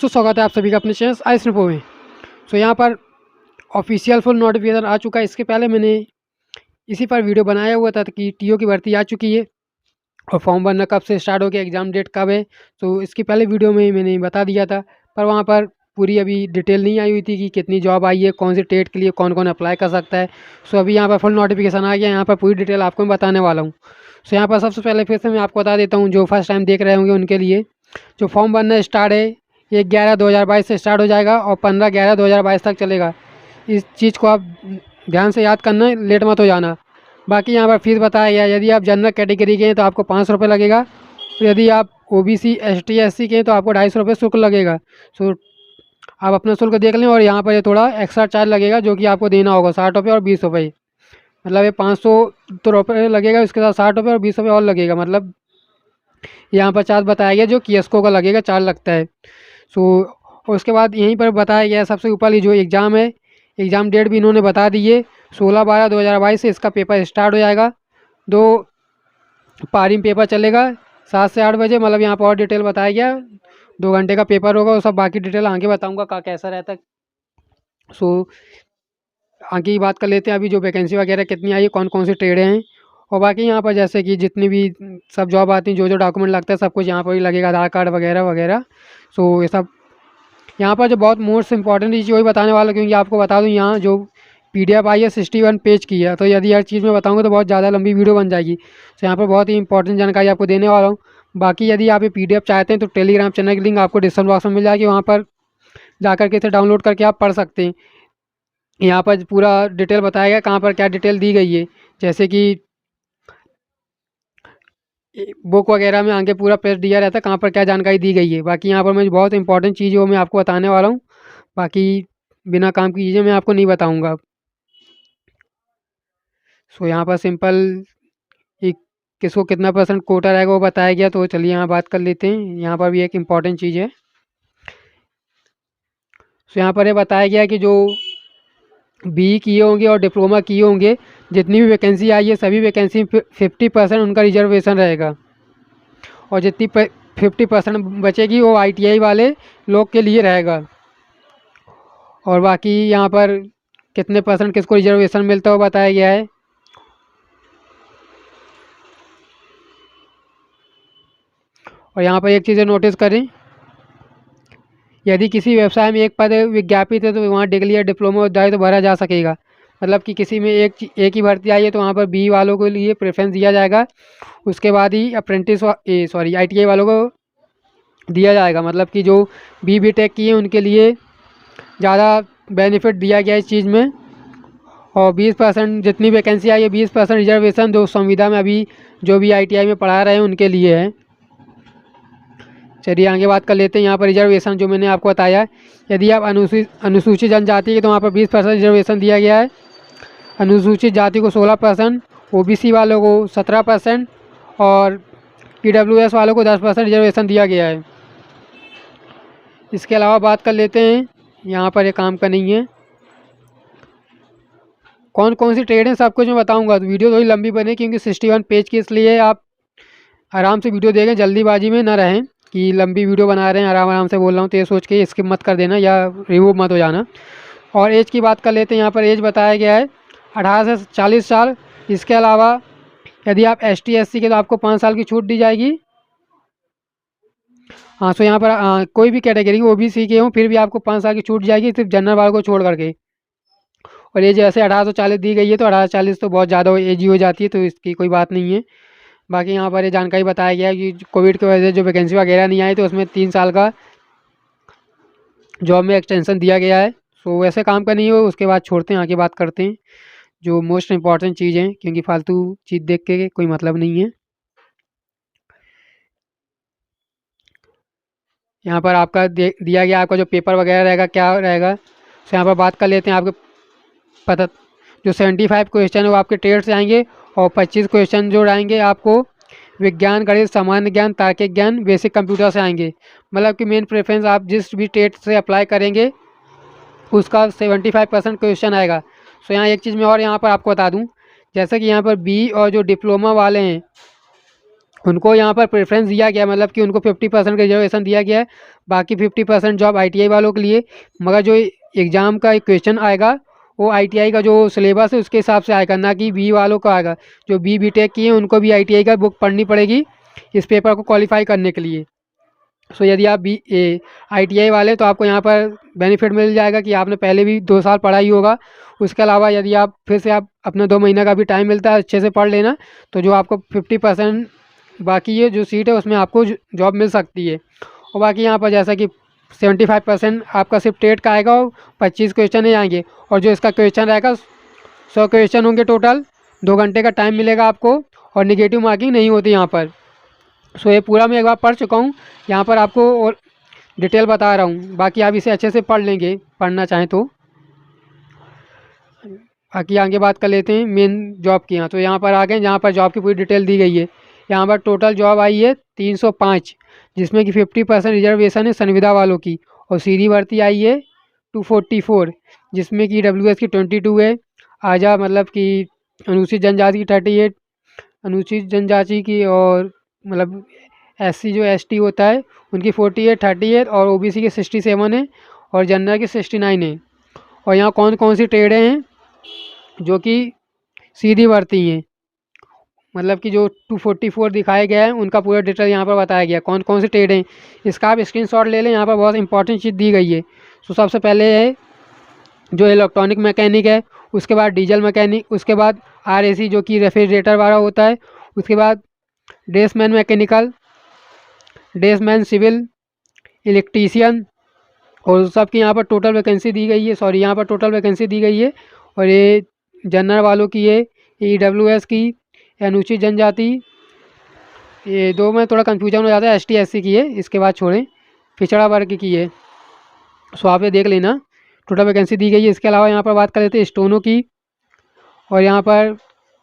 स्वागत है आप सभी का अपने चैनल आइस रिपो में। यहाँ पर ऑफिशियल फुल नोटिफिकेशन आ चुका है। इसके पहले मैंने इसी पर वीडियो बनाया हुआ था कि टीओ की भर्ती आ चुकी है और फॉर्म भरना कब से स्टार्ट हो गया, एग्ज़ाम डेट कब है। तो इसके पहले वीडियो में मैंने बता दिया था, पर वहाँ पर पूरी अभी डिटेल नहीं आई हुई थी कि कितनी जॉब आई है, कौन सी डेट के लिए कौन कौन अप्लाई कर सकता है। अभी यहाँ पर फुल नोटिफिकेशन आ गया, यहाँ पर पूरी डिटेल आपको मैं बताने वाला हूँ। यहाँ पर सबसे पहले फिर से मैं आपको बता देता हूँ, जो फर्स्ट टाइम देख रहे होंगे उनके लिए जो फॉर्म भरना स्टार्ट है 1/11/2022 से स्टार्ट हो जाएगा और 15/11/2022 तक चलेगा। इस चीज़ को आप ध्यान से याद करना, लेट मत हो जाना। बाकी यहाँ पर फीस बताया गया, यदि आप जनरल कैटेगरी के हैं तो आपको 500 रुपये लगेगा, और यदि आप OBC ST SC के हैं तो आपको 250 रुपये शुल्क लगेगा। आप अपना शुल्क देख लें। और यहाँ पर ये थोड़ा एक्स्ट्रा चार्ज लगेगा जो कि आपको देना होगा 60 रुपये और 20 रुपये। मतलब ये 500 तो रुपये लगेगा, उसके साथ 60 रुपये और 20 रुपये और लगेगा। मतलब यहाँ पर चार्ज बताया गया जो कियस्को का लगेगा, चार्ज लगता है। और उसके बाद यहीं पर बताया गया सबसे ऊपर ही जो एग्ज़ाम है, एग्ज़ाम डेट भी इन्होंने बता दी है। 16/12/2022 से इसका पेपर स्टार्ट हो जाएगा। 2 पारी में पेपर चलेगा 7 से 8 बजे। मतलब यहाँ पर और डिटेल बताया गया, 2 घंटे का पेपर होगा। वो सब बाकी डिटेल आगे बताऊँगा कैसा रहता है। आगे की बात कर लेते हैं, अभी जो वैकेंसी वगैरह कितनी आई है, कौन कौन से ट्रेड हैं। और बाकी यहाँ पर जैसे कि जितनी भी सब जॉब आती हैं, जो जो डॉक्यूमेंट लगता है सब कुछ यहाँ पर ही लगेगा, आधार कार्ड वगैरह वगैरह। ये सब यहाँ पर जो बहुत मोस्ट इंपॉर्टेंट चीज़ वही बताने वाला, क्योंकि आपको बता दूँ यहाँ जो PDF आई है 61 पेज की है। तो यदि हर चीज़ में बताऊँगा तो बहुत ज़्यादा लंबी वीडियो बन जाएगी। यहाँ पर बहुत ही इंपॉर्टेंट जानकारी आपको देने वाला हूँ। बाकी यदि आप ये PDF चाहते हैं तो टेलीग्राम चैनल की लिंक आपको डिस्क्रिप्शन बॉक्स में मिल जाएगी, वहाँ पर जाकर के इसे डाउनलोड करके आप पढ़ सकते हैं। यहाँ पर पूरा डिटेल बताया गया कहाँ पर क्या डिटेल दी गई है, जैसे कि बुक वगैरह में आगे पूरा पेज दिया रहता है कहाँ पर क्या जानकारी दी गई है। बाकी यहाँ पर मैं बहुत इंपॉर्टेंट चीज़ है वो मैं आपको बताने वाला हूँ। बाकी बिना काम की चीज़ें मैं आपको नहीं बताऊँगा। यहाँ पर सिंपल एक किसको कितना % कोटा रहेगा वो बताया गया। तो चलिए यहाँ बात कर लेते हैं। यहाँ पर भी एक इम्पॉर्टेंट चीज़ है। यहाँ पर ये बताया गया कि जो BE किए होंगे और डिप्लोमा किए होंगे, जितनी भी वैकेंसी आई है सभी वैकेंसी 50% उनका रिजर्वेशन रहेगा, और जितनी 50% बचेगी वो ITI वाले लोग के लिए रहेगा। और बाकी यहाँ पर कितने % किसको रिजर्वेशन मिलता है वो बताया गया है। और यहाँ पर एक चीज़ें नोटिस करें, यदि किसी व्यवसाय में एक पद विज्ञापित है तो वहाँ डिग्री या डिप्लोमा तो भरा जा सकेगा। मतलब कि किसी में एक ही भर्ती आई है तो वहाँ पर BE वालों के लिए प्रेफरेंस दिया जाएगा, उसके बाद ही ITI वालों को दिया जाएगा। मतलब कि जो BTech किए उनके लिए ज़्यादा बेनिफिट दिया गया इस चीज़ में। और 20% जितनी वैकेंसी आई है 20% रिजर्वेशन जो संविदा में अभी जो भी ITI में पढ़ा रहे हैं उनके लिए है। चलिए आगे बात कर लेते हैं। यहाँ पर रिजर्वेशन जो मैंने आपको बताया, यदि आप अनुसूचित जनजाति के तो वहाँ पर 20% रिजर्वेशन दिया गया है। अनुसूचित जाति को 16%, OBC वालों को 17% और PWS वालों को 10% रिजर्वेशन दिया गया है। इसके अलावा बात कर लेते हैं, यहाँ पर ये काम का नहीं है, कौन कौन सी ट्रेड है सब कुछ मैं बताऊँगा। तो वीडियो थोड़ी लंबी बने क्योंकि 61 पेज की, इसलिए आप आराम से वीडियो देखें, जल्दीबाजी में ना रहें कि लंबी वीडियो बना रहे हैं, आराम से बोल रहा हूँ तो ये सोच के स्किप मत कर देना या रिमूव मत हो जाना। और एज की बात कर लेते हैं। यहाँ पर एज बताया गया है 18 से 40 साल। इसके अलावा यदि आप ST SC के तो आपको 5 साल की छूट दी जाएगी। हाँ, यहाँ पर कोई भी कैटेगरी OBC के हों फिर भी आपको 5 साल की छूट जाएगी, सिर्फ जनरल वालों को छोड़ करके। और एज जैसे 18 से 40 दी गई है तो 18 से 40 तो बहुत ज़्यादा एज ही हो जाती है, तो इसकी कोई बात नहीं है। बाकी यहाँ पर ये जानकारी बताया गया है कि कोविड की वजह से जो वैकेंसी वगैरह नहीं आई तो उसमें 3 साल का जॉब में एक्सटेंशन दिया गया है। वैसे काम का नहीं हो, उसके बाद छोड़ते हैं, आगे बात करते हैं जो मोस्ट इम्पॉर्टेंट चीज़ है, क्योंकि फालतू चीज़ देख के कोई मतलब नहीं है। यहाँ पर आपका दिया गया आपका जो पेपर वगैरह रहेगा क्या रहेगा। यहाँ पर बात कर लेते हैं। आपके पता जो 75 क्वेश्चन है वो आपके ट्रेड से आएंगे, और 25 क्वेश्चन जो आएंगे आपको विज्ञान, गणित, सामान्य ज्ञान, तार्किक ज्ञान, बेसिक कंप्यूटर से आएंगे। मतलब कि मेन प्रेफरेंस आप जिस भी ट्रेड से अप्लाई करेंगे उसका 75% क्वेश्चन आएगा। यहाँ एक चीज़ मैं और यहाँ पर आपको बता दूँ, जैसे कि यहाँ पर BE और जो डिप्लोमा वाले हैं उनको यहाँ पर प्रेफरेंस दिया गया, मतलब कि उनको 50% का रिजर्वेशन दिया गया है, बाकी 50% जॉब ITI वालों के लिए। मगर जो एग्ज़ाम का एक क्वेश्चन आएगा वो ITI का जो सिलेबस है उसके हिसाब से आएगा, ना कि बी वालों का आएगा। जो बी टेक किए हैं उनको भी ITI का बुक पढ़नी पड़ेगी इस पेपर को क्वालिफाई करने के लिए। सो यदि आप ITI वाले तो आपको यहाँ पर बेनिफिट मिल जाएगा कि आपने पहले भी 2 साल पढ़ा ही होगा। उसके अलावा यदि आप फिर से आप अपना 2 महीना का भी टाइम मिलता है अच्छे से पढ़ लेना, तो जो आपको 50% बाकी ये जो सीट है उसमें आपको जॉब मिल सकती है। और बाकी यहाँ पर जैसा कि 75% आपका सिर्फ टेट का आएगा और 25 क्वेश्चन ही आएंगे। और जो इसका क्वेश्चन रहेगा 100 क्वेश्चन होंगे टोटल, 2 घंटे का टाइम मिलेगा आपको और निगेटिव मार्किंग नहीं होती यहाँ पर। सो ये पूरा मैं एक बार पढ़ चुका हूँ, यहाँ पर आपको और डिटेल बता रहा हूँ, बाकी आप इसे अच्छे से पढ़ लेंगे पढ़ना चाहें तो। बाकी आगे बात कर लेते हैं मेन जॉब की। यहाँ तो यहाँ पर आ गए, यहाँ पर जॉब की पूरी डिटेल दी गई है। यहाँ पर टोटल जॉब आई है 305, जिसमें कि 50% रिजर्वेशन है संविदा वालों की। और सीधी भर्ती आई है 244, जिसमें कि EWS की 22 है, आजा मतलब कि अनुसूचित जनजाति की 38, अनुसूचित जनजाति की और मतलब SC जो ST होता है उनकी 48, 38 और OBC की 67 है और जनरल की 69 है। और यहाँ कौन कौन सी ट्रेडें हैं जो कि सीधी भर्ती हैं, मतलब कि जो 244 दिखाया गया है उनका पूरा डिटेल यहाँ पर बताया गया कौन कौन सी ट्रेड हैं। इसका आप स्क्रीनशॉट ले लें, यहाँ पर बहुत इंपॉर्टेंट चीज़ दी गई है। तो सबसे पहले है जो इलेक्ट्रॉनिक मैकेनिक है, उसके बाद डीजल मैकेनिक, उसके बाद RAC जो कि रेफ्रिजरेटर वाला होता है, उसके बाद ड्रेसमैन मैकेनिकल, ड्रेसमैन सिविल, इलेक्ट्रीशियन। और सबकी यहाँ पर टोटल वैकेंसी दी गई है, सॉरी यहाँ पर टोटल वैकेंसी दी गई है। और ये जनरल वालों की है, EWS की, अनुसूचित जनजाति, ये दो में थोड़ा कन्फ्यूजन हो जाता है, ST SC की है, इसके बाद छोड़ें, पिछड़ा वर्ग की है। सो आप ये देख लेना टोटल वैकेंसी दी गई है। इसके अलावा यहाँ पर बात कर लेते हैं स्टोनों की। और यहाँ पर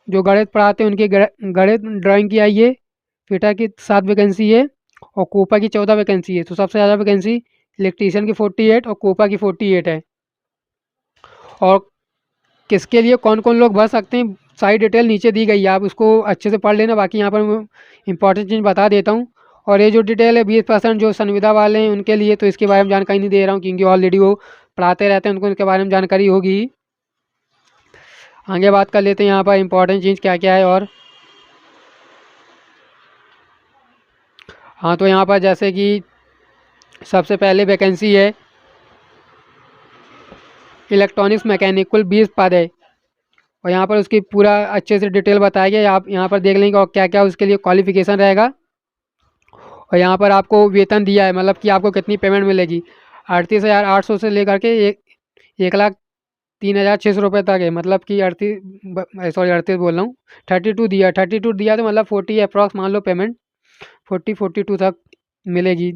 जो गणित पढ़ाते हैं उनकी गणित ड्राइंग की आई है, फिटा की 7 वैकेंसी है और कोपा की 14 वैकेंसी है। तो सबसे ज़्यादा वैकेंसी इलेक्ट्रीशियन की 48 और कोपा की 48 है। और किसके लिए कौन कौन लोग भर सकते हैं सारी डिटेल नीचे दी गई है, आप उसको अच्छे से पढ़ लेना। बाकी यहाँ पर मैं इंपॉर्टेंट चीज़ बता देता हूँ। और ये जो डिटेल है 20% जो संविदा वाले हैं उनके लिए, तो इसके बारे में जानकारी नहीं दे रहा हूँ क्योंकि ऑलरेडी वो पढ़ाते रहते हैं, उनको इनके बारे में जानकारी होगी। आगे बात कर लेते हैं यहाँ पर इंपॉर्टेंट चीज़ क्या क्या है। और हाँ, तो यहाँ पर जैसे कि सबसे पहले वैकेंसी है इलेक्ट्रॉनिक्स मैकेनिक, कुल 20 पद है। और यहाँ पर उसकी पूरा अच्छे से डिटेल बताया गया, आप यहाँ पर देख लेंगे और क्या क्या उसके लिए क्वालिफिकेशन रहेगा। और यहाँ पर आपको वेतन दिया है, मतलब कि आपको कितनी पेमेंट मिलेगी, 38,800 से लेकर के 1,03,600 रुपये तक है। मतलब कि 38 बोल रहा हूँ, 32 दिया तो मतलब 40 अप्रॉक्स मान लो पेमेंट 42 तक मिलेगी।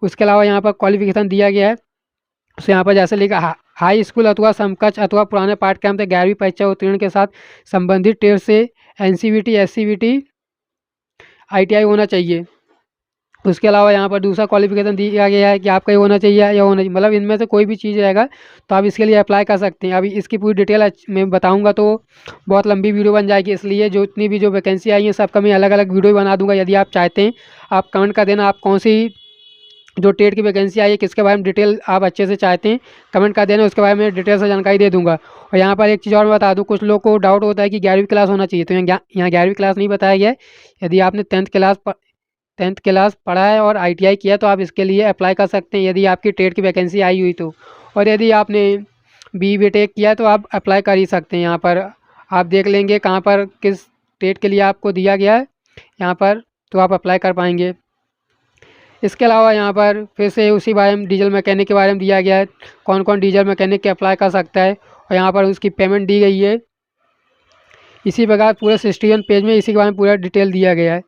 उसके अलावा यहाँ पर क्वालिफिकेशन दिया गया है, तो यहाँ पर जैसे लिखा हाई स्कूल अथवा समकक्ष अथवा पुराने पाठ्यक्रम से 11वीं परीक्षा उत्तीर्ण के साथ संबंधित ट्रेड से NCVT SCVT ITI होना चाहिए। उसके अलावा यहाँ पर दूसरा क्वालिफिकेशन दिया गया है कि आपका ये होना चाहिए या होना चाहिए, मतलब इनमें से कोई भी चीज़ रहेगा तो आप इसके लिए अप्लाई कर सकते हैं। अभी इसकी पूरी डिटेल मैं बताऊंगा तो बहुत लंबी वीडियो बन जाएगी, इसलिए जो इतनी भी जो वैकेंसी आई है सबका मैं अलग अलग वीडियो बना दूंगा। यदि आप चाहते हैं आप कमेंट कर देना, आप कौन सी जो टेट की वैकेंसी आई है किसके बारे में डिटेल आप अच्छे से चाहते हैं कमेंट कर देना, उसके बारे में डिटेल से जानकारी दे दूंगा। और यहाँ पर एक चीज़ और मैं बता दूँ, कुछ लोग को डाउट होता है कि 11वीं क्लास होना चाहिए, तो यहाँ 11वीं क्लास नहीं बताया गया है। यदि आपने 10th क्लास पढ़ा है और ITI किया तो आप इसके लिए अप्लाई कर सकते हैं यदि आपकी टेट की वैकेंसी आई हुई तो। और यदि आपने BE BTech किया तो आप अप्लाई कर ही सकते हैं। यहाँ पर आप देख लेंगे कहाँ पर किस टेट के लिए आपको दिया गया है यहाँ पर, तो आप अप्लाई कर पाएंगे। इसके अलावा यहाँ पर फिर से उसी बारे में डीजल मैकेनिक के बारे में दिया गया है, कौन कौन डीजल मैकेनिक के अप्लाई कर सकता है और यहाँ पर उसकी पेमेंट दी गई है। इसी प्रकार पूरे 61 पेज में इसी के बारे में पूरा डिटेल दिया गया है।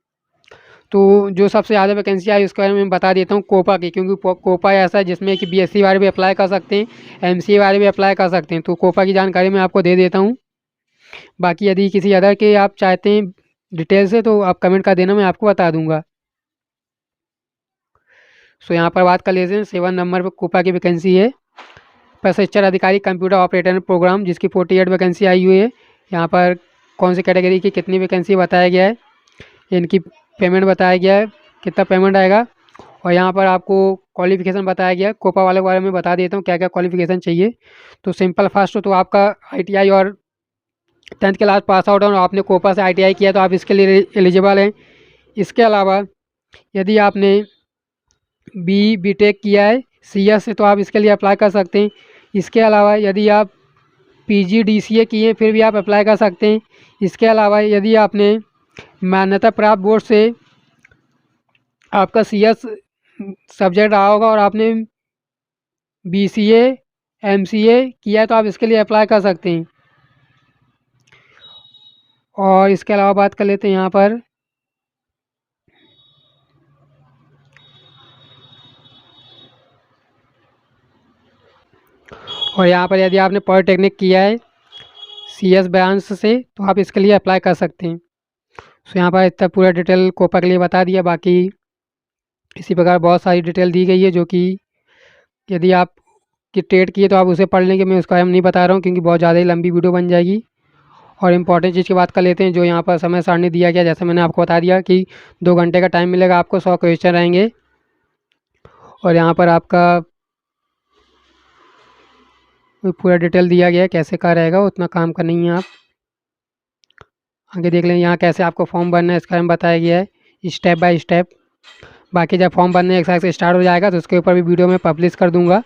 तो जो सबसे ज़्यादा वैकेंसी आई उसके बारे में बता देता हूँ कोपा की, क्योंकि कोपा ऐसा है जिसमें कि BSc वाले भी अप्लाई कर सकते हैं, MCA वाले भी अप्लाई कर सकते हैं। तो कोपा की जानकारी मैं आपको दे देता हूँ। बाकी यदि किसी अदर के आप चाहते हैं डिटेल से तो आप कमेंट कर देना, मैं आपको बता दूँगा। सो यहाँ पर बात कर लेते हैं 7 नंबर पर कोपा की वैकेंसी है प्रशिक्षण अधिकारी कंप्यूटर ऑपरेटर प्रोग्राम, जिसकी 48 वैकेंसी आई हुई है। यहाँ पर कौन सी कैटेगरी की कितनी वैकेंसी बताया गया है। इनकी पेमेंट बताया गया है, कितना पेमेंट आएगा। और यहाँ पर आपको क्वालिफ़िकेशन बताया गया है। कोपा वाले के बारे में बता देता हूँ क्या क्या क्वालिफ़िकेशन चाहिए। तो सिंपल फास्ट तो आपका ITI और 10th क्लास पास आउट और आपने कोपा से ITI किया तो आप इसके लिए एलिजिबल हैं। इसके अलावा यदि आपने BTech किया है CS से तो आप इसके लिए अप्लाई कर सकते हैं। इसके अलावा यदि आप PG DCA किए हैं फिर भी आप अप्लाई कर सकते हैं। इसके अलावा यदि आपने मान्यता प्राप्त बोर्ड से आपका CS सब्जेक्ट रहा होगा और आपने BCA MCA किया है तो आप इसके लिए अप्लाई कर सकते हैं। और इसके अलावा बात कर लेते हैं यहाँ पर और यहाँ पर यदि आपने पॉलिटेक्निक किया है CS ब्रांच से तो आप इसके लिए अप्लाई कर सकते हैं। सो यहाँ पर इतना पूरा डिटेल कोपा के लिए बता दिया। बाकी इसी प्रकार बहुत सारी डिटेल दी गई है जो कि यदि आप की टेट की है तो आप उसे पढ़ लेंगे। मैं उसका हम नहीं बता रहा हूँ क्योंकि बहुत ज़्यादा ही लंबी वीडियो बन जाएगी। और इम्पॉर्टेंट चीज़ की बात कर लेते हैं जो यहाँ पर समय सारणी दिया गया, जैसे मैंने आपको बता दिया कि 2 घंटे का टाइम मिलेगा आपको, 100 क्वेश्चन रहेंगे। और यहाँ पर आपका पूरा डिटेल दिया गया है कैसे क्या रहेगा, उतना काम का नहीं है। आप आगे देख लें यहाँ कैसे आपको फॉर्म भरना है इसका बारे में बताया गया है स्टेप बाय स्टेप। बाकी जब फॉर्म भरने एक साथ से स्टार्ट हो जाएगा तो उसके ऊपर भी वीडियो में पब्लिश कर दूँगा।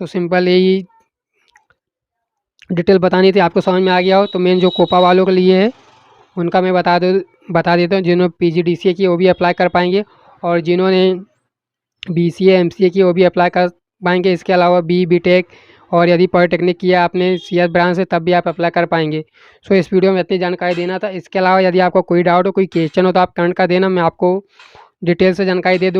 सो सिंपल यही डिटेल बतानी थी, आपको समझ में आ गया हो तो मेन जो कोपा वालों के लिए है उनका मैं बता देता हूँ। जिन्होंने PG DCA की वो भी अप्लाई कर पाएंगे और जिन्होंने BCA MCA की वो भी अप्लाई कर पाएंगे। इसके अलावा BTech और यदि पॉलिटेक्निक किया आपने CS ब्रांच से तब भी आप अप्लाई कर पाएंगे। सो इस वीडियो में इतनी जानकारी देना था। इसके अलावा यदि आपको कोई डाउट हो कोई क्वेश्चन हो तो आप कमेंट कर देना, मैं आपको डिटेल से जानकारी दे दूँगा।